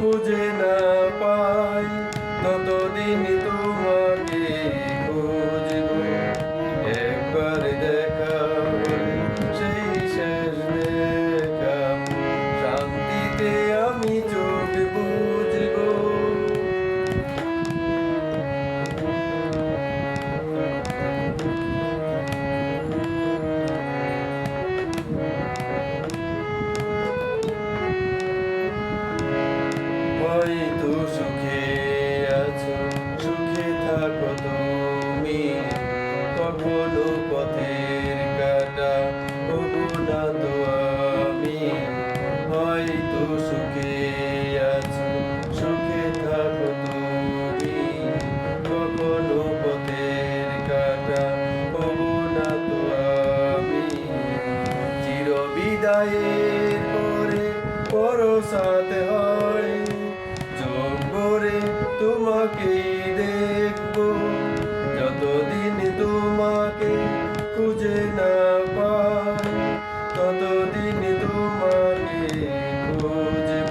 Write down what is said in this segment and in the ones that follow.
খুঁজে না পাই ততদিন তোমাকে খুঁজব। একবার দেখা হলে সেই শেষ দেখা, শান্তিতে আমি চোখ বুঝব। হয়তো সুখে আছো, সুখে থাকো তুমি, কখনো পথের কাটা হবো না তো আমি। হয়তো সুখে আছো, সুখে থাকো তুমি, কখনো পথের কাটা হবো না তো আমি। চিরবিদায়ের পরে পরশাতে হয়, চোখ ভরে তোমাকেই দেখবো। যতদিন তোমাকে খুঁজে না পাই ততদিন তোমাকে খুঁজব।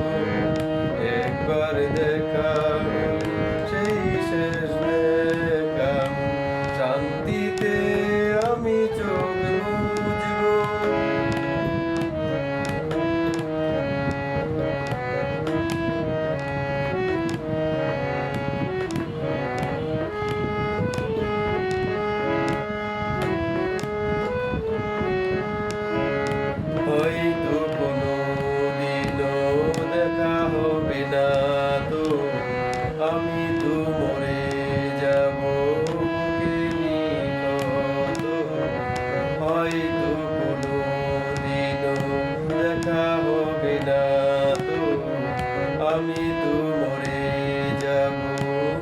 একবার দেখা হলে সেই শেষ দেখা, শান্তিতে আমি চোখ বুঝব। হয়তো কোনোদিনও দেখা হবে না তো, আমি তো মরে যাব বুকে নিকট। হয়তো কোনোদিনও দেখা হবে না তো, আমি তো মরে যাব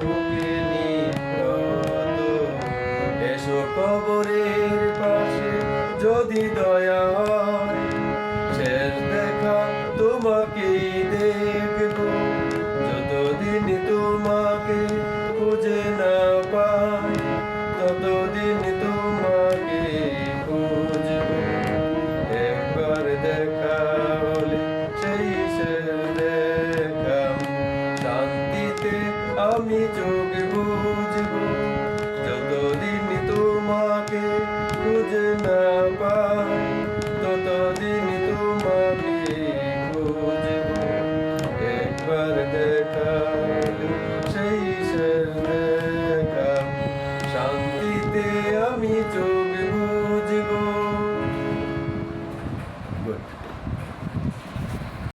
বুকে নিকট। এসো কবরের পাশে যদি দয়া হয়, শেষ দেখা তোমাকেই দেখব। যতদিন তোমাকে খুঁজে না পাই ততদিন তোমাকে খুঁজব। একবার দেখা হলে সেই শেষ দেখা, শান্তিতে আমি চোখ বুঝব। যতদিন তোমাকে খুঁজে না পাই